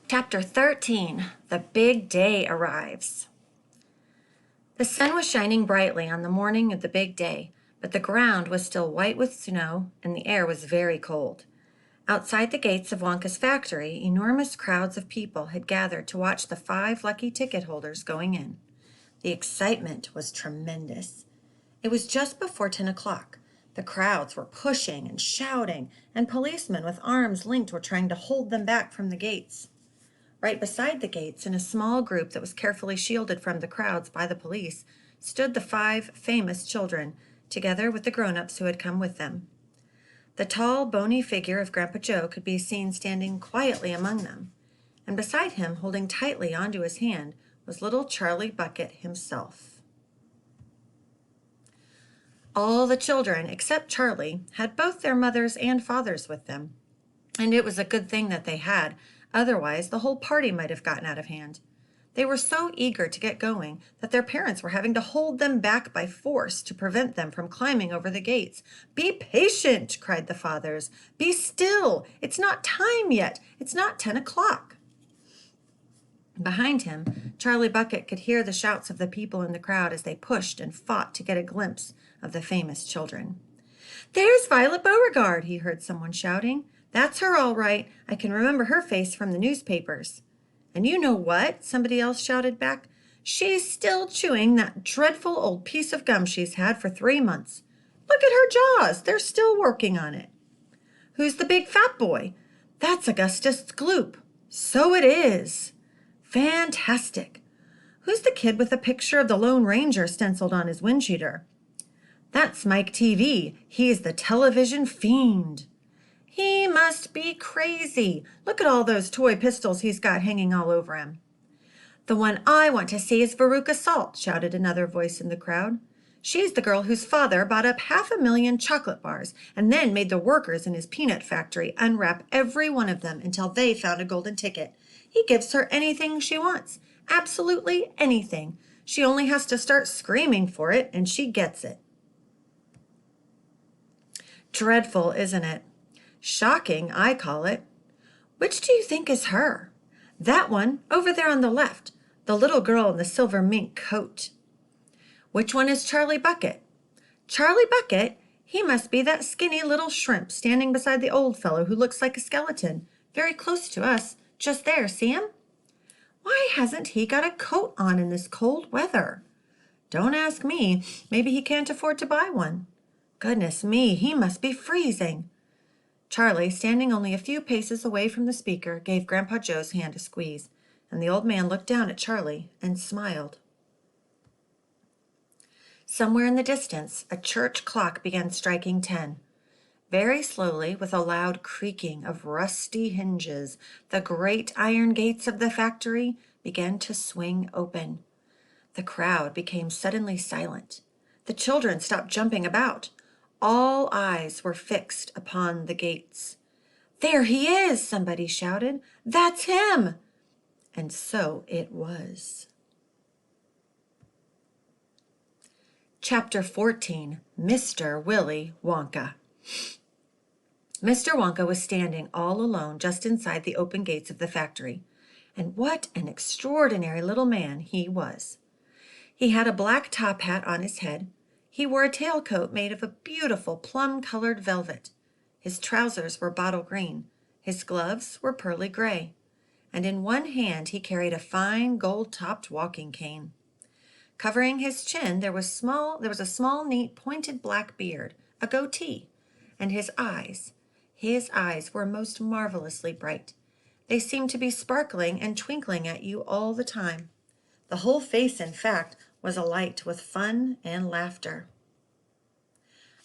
Chapter 13, The Big Day Arrives. The sun was shining brightly on the morning of the big day, but the ground was still white with snow and the air was very cold. Outside the gates of Wonka's factory, enormous crowds of people had gathered to watch the 5 lucky ticket holders going in. The excitement was tremendous. It was just before 10 o'clock. The crowds were pushing and shouting, and policemen with arms linked were trying to hold them back from the gates. Right beside the gates, in a small group that was carefully shielded from the crowds by the police, stood the 5 famous children, together with the grown-ups who had come with them. The tall, bony figure of Grandpa Joe could be seen standing quietly among them, and beside him, holding tightly onto his hand, was little Charlie Bucket himself. All the children, except Charlie, had both their mothers and fathers with them, and it was a good thing that they had. Otherwise, the whole party might have gotten out of hand. They were so eager to get going that their parents were having to hold them back by force to prevent them from climbing over the gates. "Be patient," cried the fathers. "Be still. It's not time yet. It's not 10 o'clock. Behind him, Charlie Bucket could hear the shouts of the people in the crowd as they pushed and fought to get a glimpse of the famous children. "There's Violet Beauregard," he heard someone shouting. "That's her all right. I can remember her face from the newspapers." "And you know what?" somebody else shouted back. "She's still chewing that dreadful old piece of gum she's had for 3 months. Look at her jaws. They're still working on it." "Who's the big fat boy?" "That's Augustus Gloop." "So it is." "Fantastic." "Who's the kid with a picture of the Lone Ranger stenciled on his wind cheater?" "That's Mike TV. He's the television fiend." "He must be crazy. Look at all those toy pistols he's got hanging all over him." "The one I want to see is Veruca Salt," shouted another voice in the crowd. "She's the girl whose father bought up 500,000 chocolate bars and then made the workers in his peanut factory unwrap every one of them until they found a golden ticket. He gives her anything she wants, absolutely anything. She only has to start screaming for it and she gets it." Dreadful, isn't it? Shocking, I call it. Which do you think is her? That one, over there on the left, the little girl in the silver mink coat. Which one is Charlie Bucket? Charlie Bucket? He must be that skinny little shrimp standing beside the old fellow who looks like a skeleton, very close to us, just there, see him? Why hasn't he got a coat on in this cold weather? Don't ask me, maybe he can't afford to buy one. Goodness me, he must be freezing. Charlie, standing only a few paces away from the speaker, gave Grandpa Joe's hand a squeeze, and the old man looked down at Charlie and smiled. Somewhere in the distance, a church clock began striking 10. Very slowly, with a loud creaking of rusty hinges, the great iron gates of the factory began to swing open. The crowd became suddenly silent. The children stopped jumping about. All eyes were fixed upon the gates. "There he is!" somebody shouted. "That's him!" And so it was. Chapter 14, Mr. Willy Wonka. Mr. Wonka was standing all alone just inside the open gates of the factory. And what an extraordinary little man he was. He had a black top hat on his head. He wore a tailcoat made of a beautiful plum-colored velvet. His trousers were bottle green. His gloves were pearly gray. And in one hand he carried a fine gold-topped walking cane. Covering his chin there was a small, neat, pointed black beard, a goatee, and his eyes were most marvelously bright. They seemed to be sparkling and twinkling at you all the time. The whole face, in fact, was alight with fun and laughter.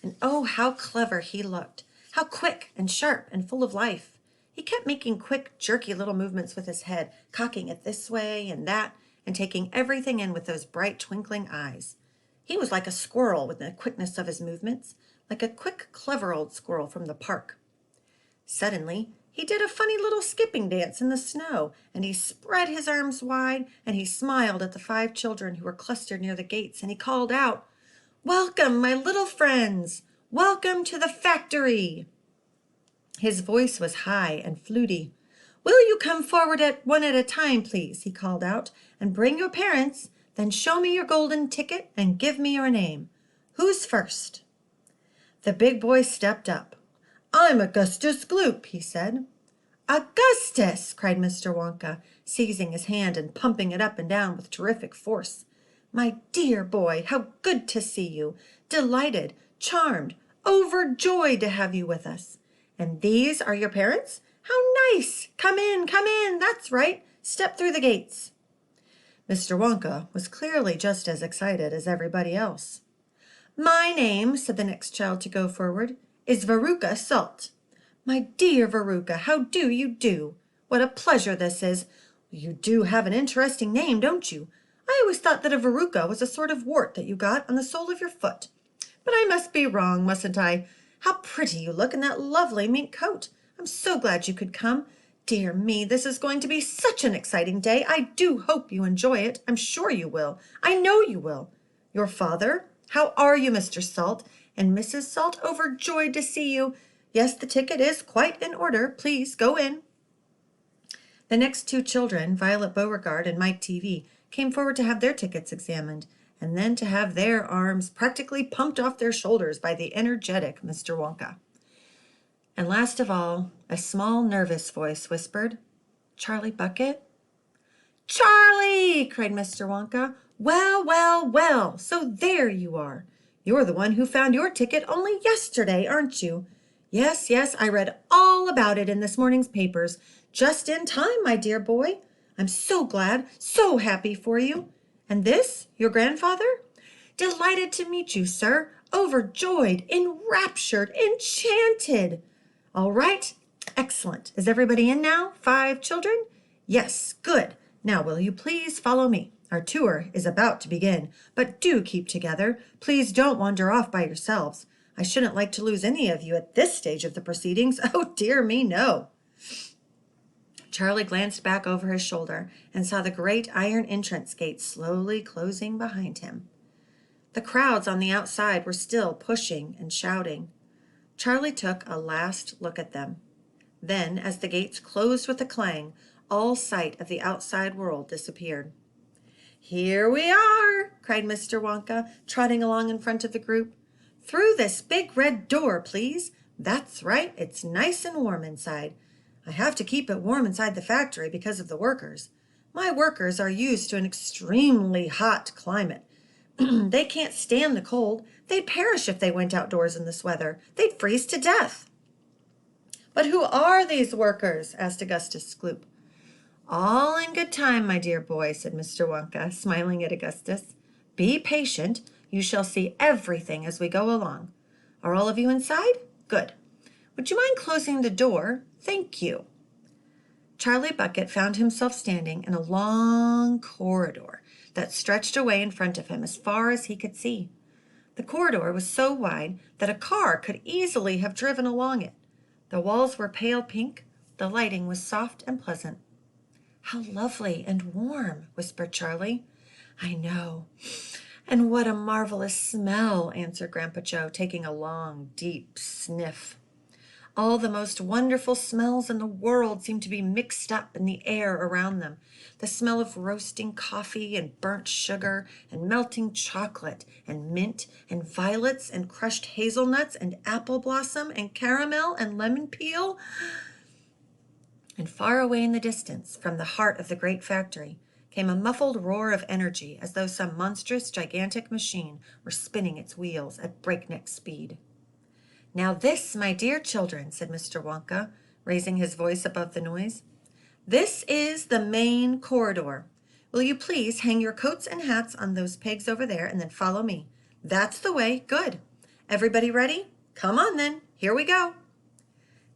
And oh, how clever he looked! How quick and sharp and full of life! He kept making quick, jerky little movements with his head, cocking it this way and that, and taking everything in with those bright, twinkling eyes. He was like a squirrel with the quickness of his movements, like a quick, clever old squirrel from the park. Suddenly, he did a funny little skipping dance in the snow, and he spread his arms wide, and he smiled at the 5 children who were clustered near the gates, and he called out, "Welcome, my little friends! Welcome to the factory!" His voice was high and fluty. Will you come forward one at a time, please, he called out, and bring your parents, then show me your golden ticket and give me your name. Who's first? The big boy stepped up. I'm Augustus Gloop, he said. Augustus, cried Mr. Wonka, seizing his hand and pumping it up and down with terrific force. My dear boy, how good to see you. Delighted, charmed, overjoyed to have you with us. And these are your parents? How nice! Come in, that's right. Step through the gates. Mr. Wonka was clearly just as excited as everybody else. My name, said the next child to go forward, is Veruca Salt. My dear Veruca, how do you do? What a pleasure this is. You do have an interesting name, don't you? I always thought that a verruca was a sort of wart that you got on the sole of your foot. But I must be wrong, mustn't I? How pretty you look in that lovely mink coat. I'm so glad you could come. Dear me, this is going to be such an exciting day. I do hope you enjoy it. I'm sure you will. I know you will. Your father? How are you, Mr. Salt? And Mrs. Salt, overjoyed to see you. Yes, the ticket is quite in order. Please go in. The next two children, Violet Beauregard and Mike TV, came forward to have their tickets examined, and then to have their arms practically pumped off their shoulders by the energetic Mr. Wonka. And last of all, a small, nervous voice whispered, Charlie Bucket? Charlie! Cried Mr. Wonka. Well, well, well, so there you are. You're the one who found your ticket only yesterday, aren't you? Yes, yes, I read all about it in this morning's papers. Just in time, my dear boy. I'm so glad, so happy for you. And this, your grandfather? Delighted to meet you, sir. Overjoyed, enraptured, enchanted. All right, excellent. Is everybody in now? 5 children? Yes, good. Now, will you please follow me? Our tour is about to begin, but do keep together. Please don't wander off by yourselves. I shouldn't like to lose any of you at this stage of the proceedings. Oh, dear me, no. Charlie glanced back over his shoulder and saw the great iron entrance gate slowly closing behind him. The crowds on the outside were still pushing and shouting. Charlie took a last look at them. Then, as the gates closed with a clang, all sight of the outside world disappeared. Here we are, cried Mr. Wonka, trotting along in front of the group. Through this big red door, please. That's right, it's nice and warm inside. I have to keep it warm inside the factory because of the workers. My workers are used to an extremely hot climate. They can't stand the cold. They'd perish if they went outdoors in this weather. They'd freeze to death. But who are these workers? Asked Augustus Gloop. All in good time, my dear boy, said Mr. Wonka, smiling at Augustus. Be patient. You shall see everything as we go along. Are all of you inside? Good. Would you mind closing the door? Thank you. Charlie Bucket found himself standing in a long corridor that stretched away in front of him as far as he could see. The corridor was so wide that a car could easily have driven along it. The walls were pale pink. The lighting was soft and pleasant. How lovely and warm, whispered Charlie. I know. And what a marvelous smell, answered Grandpa Joe, taking a long, deep sniff. All the most wonderful smells in the world seemed to be mixed up in the air around them. The smell of roasting coffee and burnt sugar and melting chocolate and mint and violets and crushed hazelnuts and apple blossom and caramel and lemon peel. And far away in the distance, from the heart of the great factory, came a muffled roar of energy as though some monstrous, gigantic machine were spinning its wheels at breakneck speed. Now this, my dear children, said Mr. Wonka, raising his voice above the noise, this is the main corridor. Will you please hang your coats and hats on those pegs over there and then follow me? That's the way. Good. Everybody ready? Come on then. Here we go.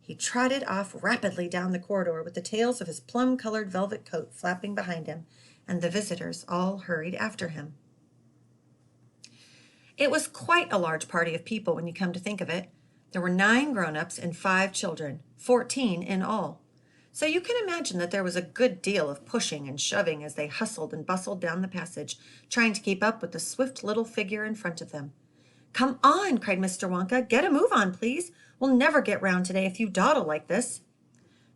He trotted off rapidly down the corridor with the tails of his plum-colored velvet coat flapping behind him, and the visitors all hurried after him. It was quite a large party of people when you come to think of it. There were 9 grown-ups and 5 children, 14 in all. So you can imagine that there was a good deal of pushing and shoving as they hustled and bustled down the passage, trying to keep up with the swift little figure in front of them. Come on, cried Mr. Wonka. Get a move on, please. We'll never get round today if you dawdle like this.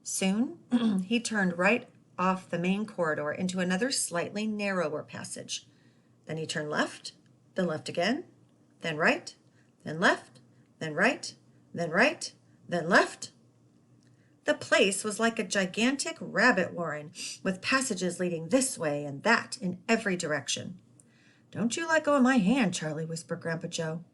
Soon, he turned right off the main corridor into another slightly narrower passage. Then he turned left, then left again, then right, then left, then right, then right, then left. The place was like a gigantic rabbit warren, with passages leading this way and that in every direction. "Don't you let go of my hand, Charlie," whispered Grandpa Joe.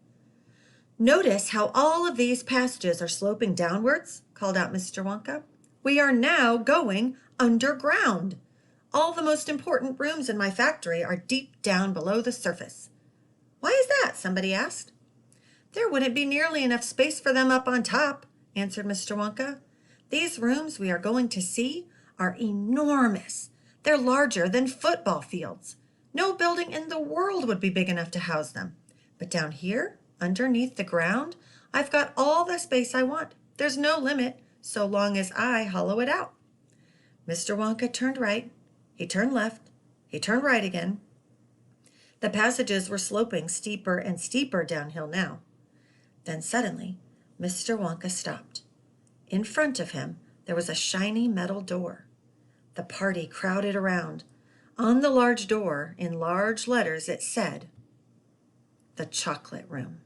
"Notice how all of these passages are sloping downwards," called out Mr. Wonka. "We are now going underground. All the most important rooms in my factory are deep down below the surface." "Why is that?" somebody asked. "There wouldn't be nearly enough space for them up on top," answered Mr. Wonka. "These rooms we are going to see are enormous. They're larger than football fields. No building in the world would be big enough to house them. But down here, underneath the ground, I've got all the space I want. There's no limit, so long as I hollow it out." Mr. Wonka turned right. He turned left. He turned right again. The passages were sloping steeper and steeper downhill now. Then suddenly, Mr. Wonka stopped. In front of him, there was a shiny metal door. The party crowded around. On the large door, in large letters, it said, "The Chocolate Room."